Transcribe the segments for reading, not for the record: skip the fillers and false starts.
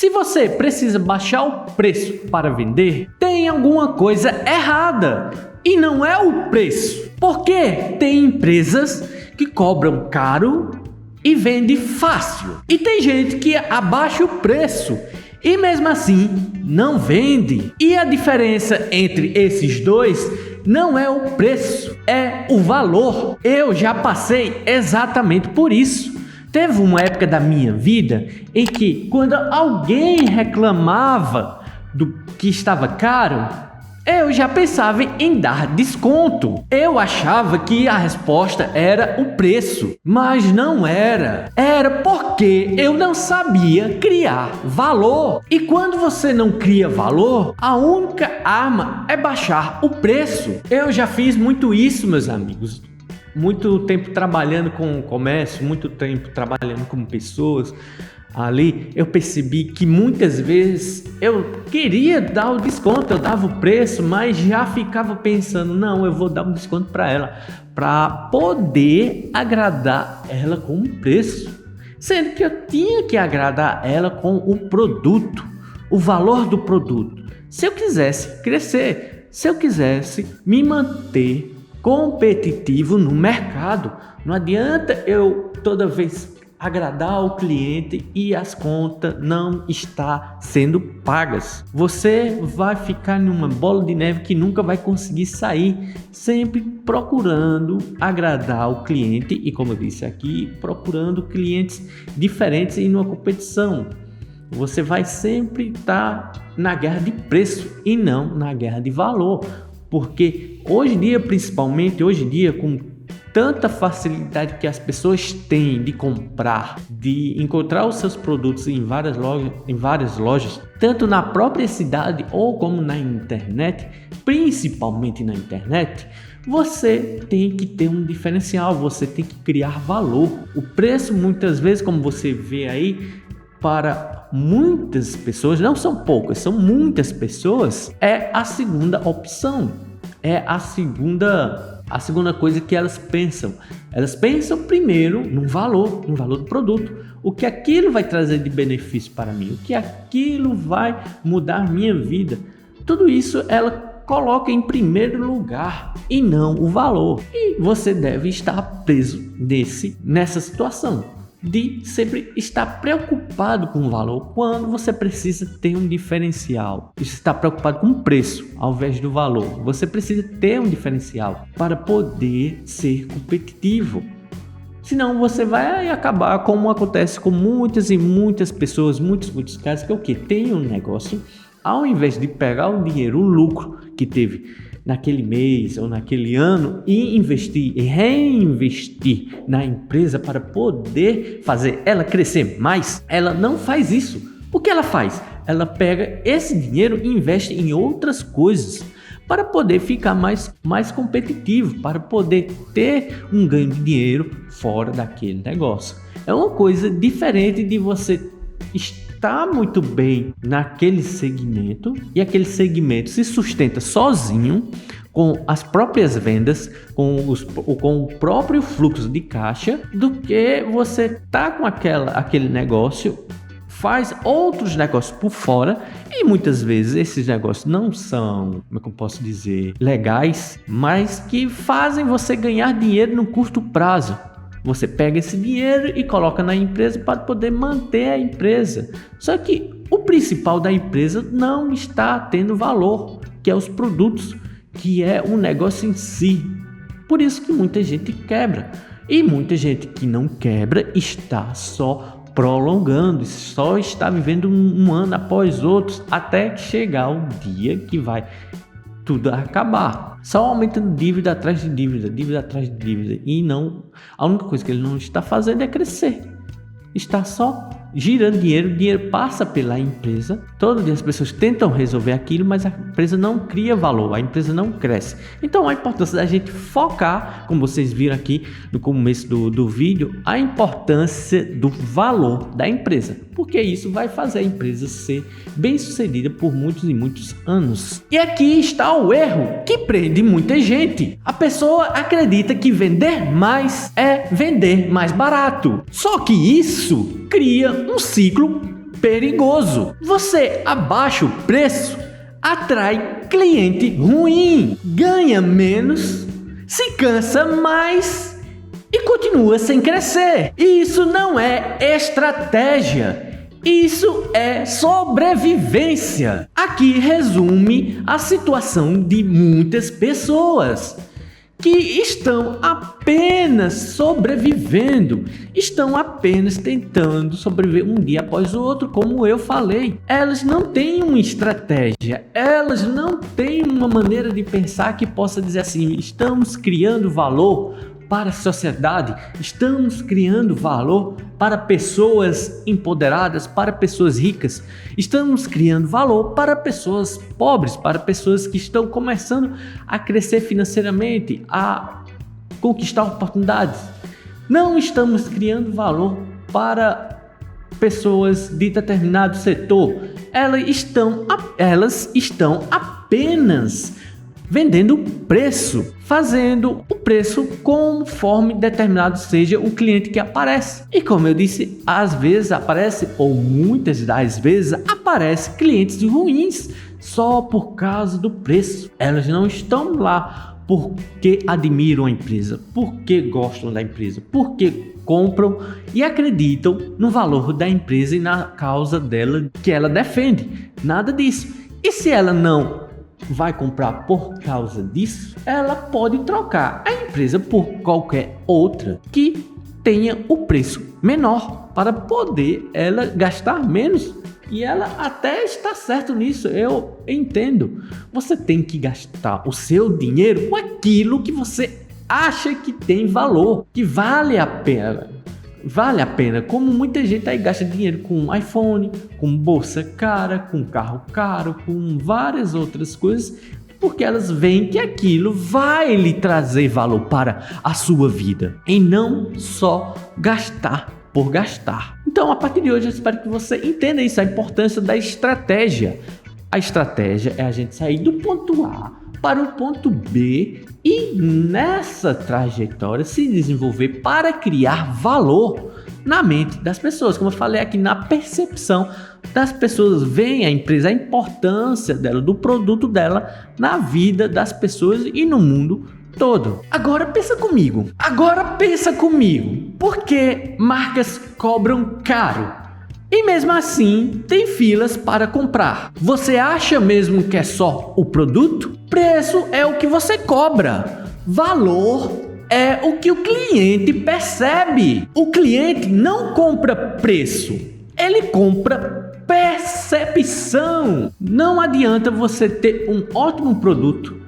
Se você precisa baixar o preço para vender, tem alguma coisa errada. E não é o preço. Porque tem empresas que cobram caro e vende fácil. E tem gente que abaixa o preço e mesmo assim não vende. E a diferença entre esses dois não é o preço, é o valor. Eu já passei exatamente por isso. Teve uma época da minha vida em que, quando alguém reclamava do que estava caro, eu já pensava em dar desconto. Eu achava que a resposta era o preço, mas não era. Era porque eu não sabia criar valor. E quando você não cria valor, a única arma é baixar o preço. Eu já fiz muito isso, meus amigos. Muito tempo trabalhando com o comércio, muito tempo trabalhando com pessoas. Ali eu percebi que muitas vezes eu queria dar o desconto, eu dava o preço, mas já ficava pensando, não, eu vou dar um desconto para ela, para poder agradar ela com o preço, sendo que eu tinha que agradar ela com o produto, o valor do produto. Se eu quisesse crescer, se eu quisesse me manter competitivo no mercado, não adianta eu toda vez agradar o cliente e as contas não estão sendo pagas. Você vai ficar numa bola de neve que nunca vai conseguir sair, sempre procurando agradar o cliente e, como eu disse aqui, procurando clientes diferentes e numa competição. Você vai sempre estar na guerra de preço e não na guerra de valor, porque hoje em dia, principalmente hoje em dia, com tanta facilidade que as pessoas têm de comprar, de encontrar os seus produtos em várias lojas, tanto na própria cidade ou como na internet, principalmente na internet, você tem que ter um diferencial, você tem que criar valor. O preço, muitas vezes, como você vê aí, para muitas pessoas, não são poucas, são muitas pessoas, é a segunda opção, é a segunda coisa que elas pensam. Elas pensam primeiro no valor do produto. O que aquilo vai trazer de benefício para mim? O que aquilo vai mudar minha vida? Tudo isso ela coloca em primeiro lugar e não o valor. E você deve estar preso nessa situação de sempre estar preocupado com o valor quando você precisa ter um diferencial. Você está preocupado com o preço ao invés do valor. Você precisa ter um diferencial para poder ser competitivo. Senão você vai acabar como acontece com muitas e muitas pessoas, muitos casos, que é o que? Tem um negócio, ao invés de pegar o dinheiro, o lucro que teve naquele mês ou naquele ano e reinvestir na empresa para poder fazer ela crescer mais, ela não faz isso. O que ela faz? Ela pega esse dinheiro e investe em outras coisas para poder ficar mais competitivo, para poder ter um ganho de dinheiro fora daquele negócio. É uma coisa diferente de você está muito bem naquele segmento e aquele segmento se sustenta sozinho com as próprias vendas, com o próprio fluxo de caixa, do que você tá com aquele negócio, faz outros negócios por fora e muitas vezes esses negócios não são, como é que eu posso dizer, legais, mas que fazem você ganhar dinheiro no curto prazo. Você pega esse dinheiro e coloca na empresa para poder manter a empresa. Só que o principal da empresa não está tendo valor, que é os produtos, que é o negócio em si. Por isso que muita gente quebra. E muita gente que não quebra está só prolongando, só está vivendo um ano após outro, até chegar o dia que vai tudo acabar. Só aumentando dívida atrás de dívida, dívida atrás de dívida. E não, a única coisa que ele não está fazendo é crescer. Está só girando dinheiro, o dinheiro passa pela empresa. Todo dia as pessoas tentam resolver aquilo, mas a empresa não cria valor, a empresa não cresce. Então a importância da gente focar, como vocês viram aqui no começo do vídeo, a importância do valor da empresa, porque isso vai fazer a empresa ser bem sucedida por muitos e muitos anos. E aqui está o erro que prende muita gente. A pessoa acredita que vender mais é vender mais barato. Só que isso cria um ciclo perigoso. Você abaixa o preço, atrai cliente ruim, ganha menos, se cansa mais e continua sem crescer. Isso não é estratégia, isso é sobrevivência. Aqui resume a situação de muitas pessoas que estão apenas sobrevivendo, estão apenas tentando sobreviver um dia após o outro, como eu falei. Elas não têm uma estratégia, elas não têm uma maneira de pensar que possa dizer assim: estamos criando valor para a sociedade, estamos criando valor para pessoas empoderadas, para pessoas ricas, estamos criando valor para pessoas pobres, para pessoas que estão começando a crescer financeiramente, a conquistar oportunidades. Não estamos criando valor para pessoas de determinado setor. Elas estão apenas vendendo preço, fazendo o preço conforme determinado seja o cliente que aparece. E como eu disse, às vezes aparece, ou muitas das vezes aparece clientes ruins só por causa do preço. Elas não estão lá porque admiram a empresa, porque gostam da empresa, porque compram e acreditam no valor da empresa e na causa dela que ela defende. Nada disso. E se ela não vai comprar por causa disso, ela pode trocar a empresa por qualquer outra que tenha o preço menor para poder ela gastar menos. E ela até está certo nisso, eu entendo. Você tem que gastar o seu dinheiro com aquilo que você acha que tem valor, que vale a pena. Vale a pena, como muita gente aí gasta dinheiro com iPhone, com bolsa cara, com carro caro, com várias outras coisas, porque elas veem que aquilo vai lhe trazer valor para a sua vida, e não só gastar por gastar. Então, a partir de hoje, eu espero que você entenda isso, a importância da estratégia. A estratégia é a gente sair do ponto A para o ponto B e nessa trajetória se desenvolver para criar valor na mente das pessoas. Como eu falei aqui, na percepção das pessoas, veem a empresa, a importância dela, do produto dela na vida das pessoas e no mundo todo. Agora pensa comigo, por que marcas cobram caro? E mesmo assim, tem filas para comprar. Você acha mesmo que é só o produto? Preço é o que você cobra. Valor é o que o cliente percebe. O cliente não compra preço, ele compra percepção. Não adianta você ter um ótimo produto,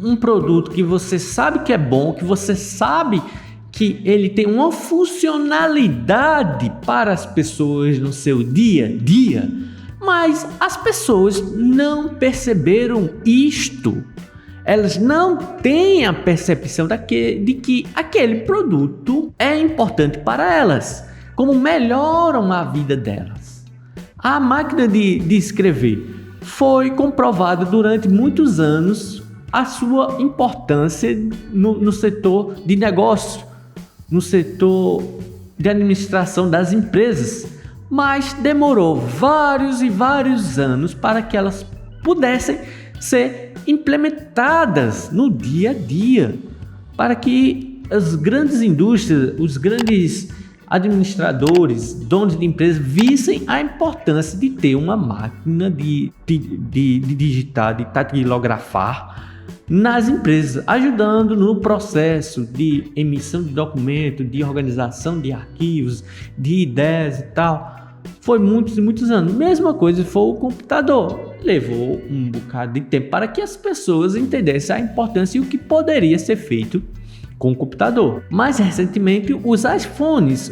um produto que você sabe que é bom, que você sabe que ele tem uma funcionalidade para as pessoas no seu dia a dia, mas as pessoas não perceberam isto. Elas não têm a percepção de que aquele produto é importante para elas, como melhoram a vida delas. A máquina de escrever foi comprovada durante muitos anos a sua importância no setor de negócio, no setor de administração das empresas, mas demorou vários e vários anos para que elas pudessem ser implementadas no dia a dia, para que as grandes indústrias, os grandes administradores, donos de empresas vissem a importância de ter uma máquina de digitar, de taquilografar nas empresas, ajudando no processo de emissão de documento, de organização de arquivos, de ideias e tal. Foi muitos e muitos anos. Mesma coisa foi o computador. Levou um bocado de tempo para que as pessoas entendessem a importância e o que poderia ser feito com o computador. Mais recentemente, os iPhones,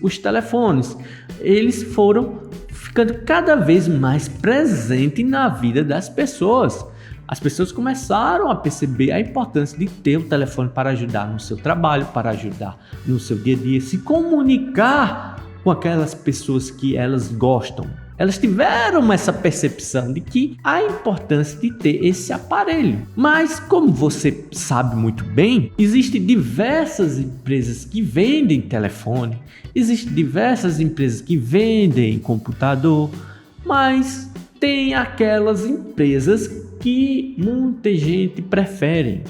os telefones, eles foram ficando cada vez mais presentes na vida das pessoas. As pessoas começaram a perceber a importância de ter o telefone para ajudar no seu trabalho, para ajudar no seu dia a dia, se comunicar com aquelas pessoas que elas gostam, Elas tiveram essa percepção de que há importância de ter esse aparelho. Mas, como você sabe muito bem, existem diversas empresas que vendem telefone, existem diversas empresas que vendem computador, mas tem aquelas empresas que muita gente prefere.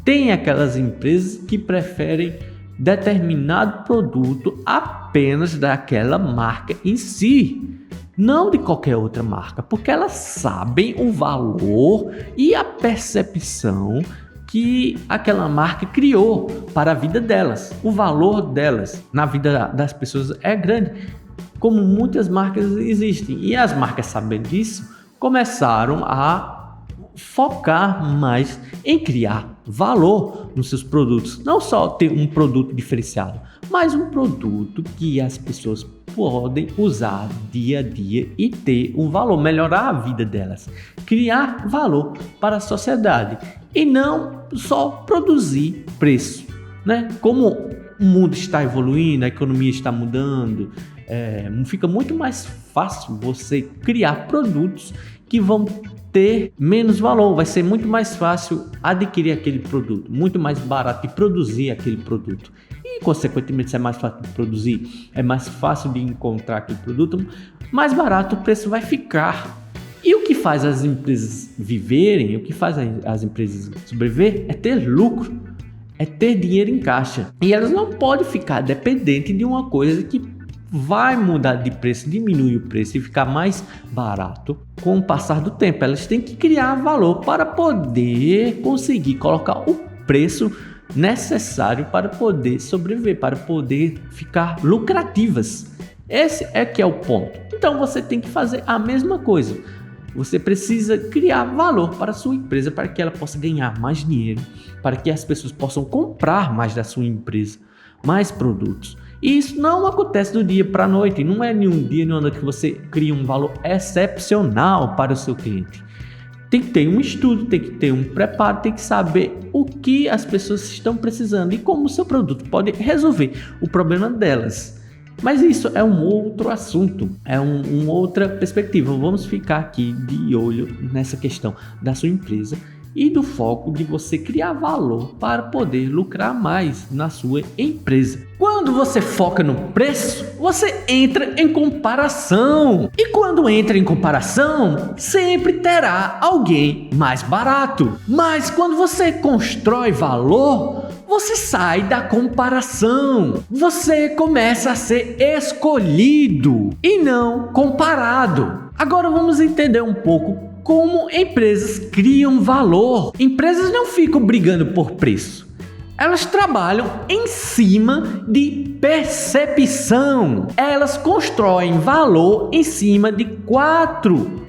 Tem aquelas empresas que preferem determinado produto apenas daquela marca em si, não de qualquer outra marca, porque elas sabem o valor e a percepção que aquela marca criou para a vida delas. O valor delas na vida das pessoas é grande, como muitas marcas existem. E as marcas, sabendo disso, começaram a focar mais em criar valor nos seus produtos. Não só ter um produto diferenciado, mas um produto que as pessoas podem usar dia a dia e ter um valor, melhorar a vida delas, criar valor para a sociedade e não só produzir preço, né? Como o mundo está evoluindo, a economia está mudando, fica muito mais fácil você criar produtos que vão ter menos valor, vai ser muito mais fácil adquirir aquele produto, muito mais barato de produzir aquele produto e, consequentemente, se é mais fácil de produzir, é mais fácil de encontrar aquele produto, mais barato o preço vai ficar. E o que faz as empresas viverem, o que faz as empresas sobreviver é ter lucro, é ter dinheiro em caixa, e elas não podem ficar dependentes de uma coisa que vai mudar de preço, diminuir o preço e ficar mais barato com o passar do tempo. Elas têm que criar valor para poder conseguir colocar o preço necessário para poder sobreviver, para poder ficar lucrativas. Esse é que é o ponto. Então você tem que fazer a mesma coisa. Você precisa criar valor para a sua empresa, para que ela possa ganhar mais dinheiro, para que as pessoas possam comprar mais da sua empresa, mais produtos. E isso não acontece do dia para a noite, não é nenhum dia, nenhuma noite que você cria um valor excepcional para o seu cliente. Tem que ter um estudo, tem que ter um preparo, tem que saber o que as pessoas estão precisando e como o seu produto pode resolver o problema delas. Mas isso é um outro assunto, é uma outra perspectiva. Vamos ficar aqui de olho nessa questão da sua empresa e do foco de você criar valor para poder lucrar mais na sua empresa. Quando você foca no preço, você entra em comparação. E quando entra em comparação, sempre terá alguém mais barato. Mas quando você constrói valor, você sai da comparação. Você começa a ser escolhido e não comparado. Agora vamos entender um pouco como empresas criam valor. Empresas não ficam brigando por preço. Elas trabalham em cima de percepção. Elas constroem valor em cima de 4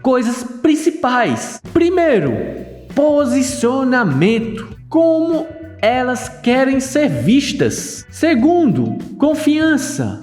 coisas principais. Primeiro, posicionamento. Como elas querem ser vistas. Segundo, confiança.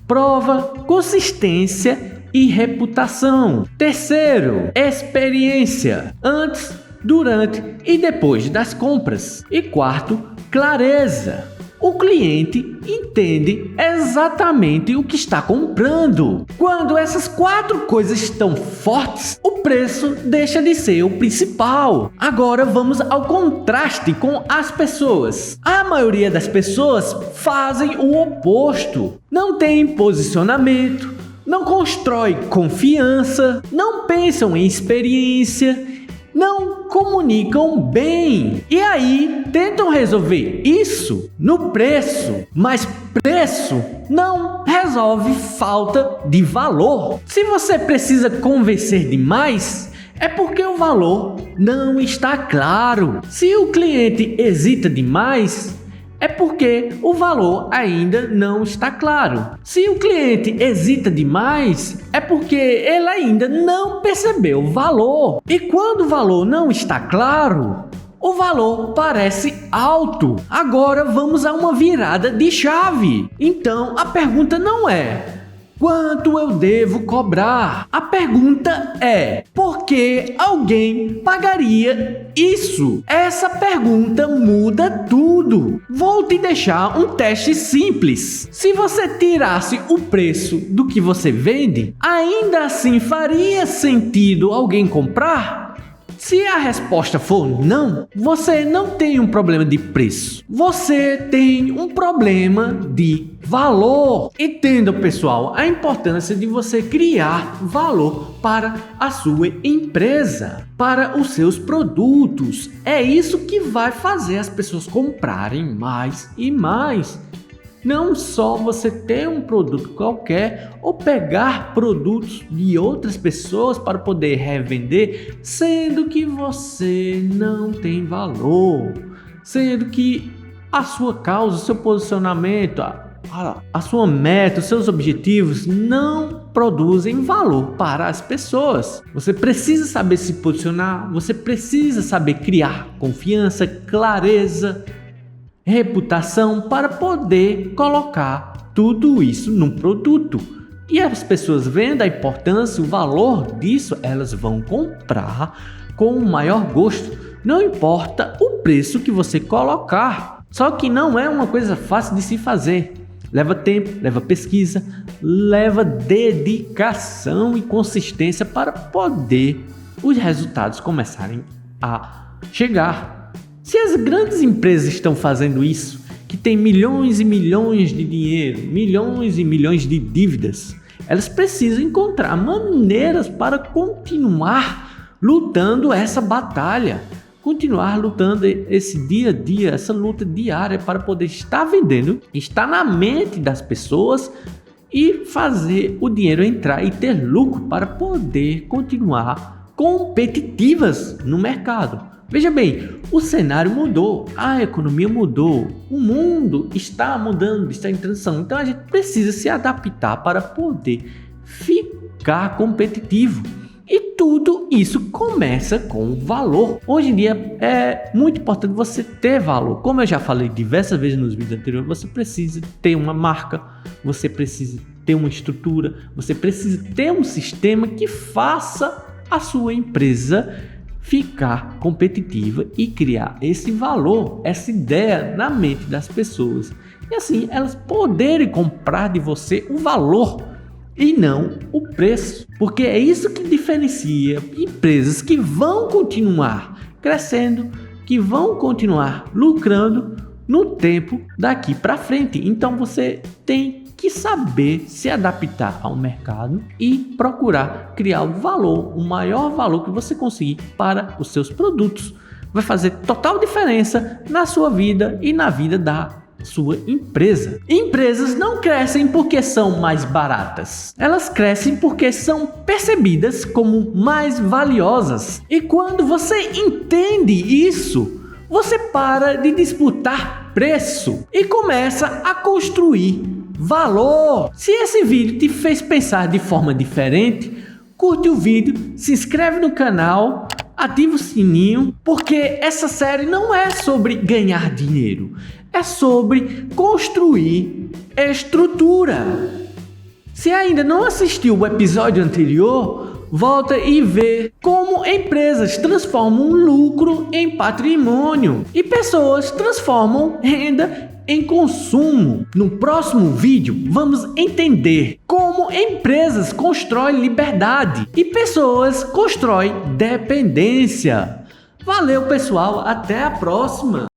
Prova, consistência e reputação. Terceiro, experiência, antes, durante e depois das compras. E quarto, clareza. O cliente entende exatamente o que está comprando. Quando essas 4 coisas estão fortes, o preço deixa de ser o principal. Agora vamos ao contraste com as pessoas. A maioria das pessoas fazem o oposto. Não tem posicionamento, não constrói confiança, não pensam em experiência, não comunicam bem. E aí tentam resolver isso no preço, mas preço não resolve falta de valor. Se você precisa convencer demais, é porque o valor não está claro. Se o cliente hesita demais, é porque o valor ainda não está claro. Se o cliente hesita demais, é porque ele ainda não percebeu o valor. E quando o valor não está claro, o valor parece alto. Agora vamos a uma virada de chave. Então a pergunta não é: Quanto eu devo cobrar? A pergunta é: por que alguém pagaria isso? Essa pergunta muda tudo. Vou te deixar um teste simples. Se você tirasse o preço do que você vende, ainda assim faria sentido alguém comprar? Se a resposta for não, você não tem um problema de preço. Você tem um problema de valor. Entenda, pessoal, a importância de você criar valor para a sua empresa, para os seus produtos. É isso que vai fazer as pessoas comprarem mais e mais. Não só você ter um produto qualquer ou pegar produtos de outras pessoas para poder revender, sendo que você não tem valor, sendo que a sua causa, o seu posicionamento, a sua meta, os seus objetivos não produzem valor para as pessoas. Você precisa saber se posicionar, você precisa saber criar confiança, clareza, reputação para poder colocar tudo isso num produto. E as pessoas vendo a importância, o valor disso, elas vão comprar com o maior gosto. Não importa o preço que você colocar. Só que não é uma coisa fácil de se fazer. Leva tempo, leva pesquisa, leva dedicação e consistência para poder os resultados começarem a chegar. Se as grandes empresas estão fazendo isso, que tem milhões e milhões de dinheiro, milhões e milhões de dívidas, elas precisam encontrar maneiras para continuar lutando essa batalha, continuar lutando esse dia a dia, essa luta diária para poder estar vendendo, estar na mente das pessoas e fazer o dinheiro entrar e ter lucro para poder continuar competitivas no mercado. Veja bem, o cenário mudou, a economia mudou, o mundo está mudando, está em transição. Então a gente precisa se adaptar para poder ficar competitivo. E tudo isso começa com valor. Hoje em dia é muito importante você ter valor. Como eu já falei diversas vezes nos vídeos anteriores, você precisa ter uma marca, você precisa ter uma estrutura, você precisa ter um sistema que faça a sua empresa ficar competitiva e criar esse valor, essa ideia na mente das pessoas. E assim elas poderem comprar de você o valor e não o preço. Porque é isso que diferencia empresas que vão continuar crescendo, que vão continuar lucrando no tempo daqui para frente. Então você tem que saber se adaptar ao mercado e procurar criar o valor, o maior valor que você conseguir para os seus produtos. Vai fazer total diferença na sua vida e na vida da sua empresa. Empresas não crescem porque são mais baratas. Elas crescem porque são percebidas como mais valiosas. E quando você entende isso, você para de disputar preço e começa a construir valor. Se esse vídeo te fez pensar de forma diferente, curte o vídeo, se inscreve no canal, ativa o sininho, porque essa série não é sobre ganhar dinheiro, é sobre construir estrutura. Se ainda não assistiu o episódio anterior, volta e vê como empresas transformam lucro em patrimônio e pessoas transformam renda em consumo. No próximo vídeo, vamos entender como empresas constroem liberdade e pessoas constroem dependência. Valeu, pessoal, até a próxima!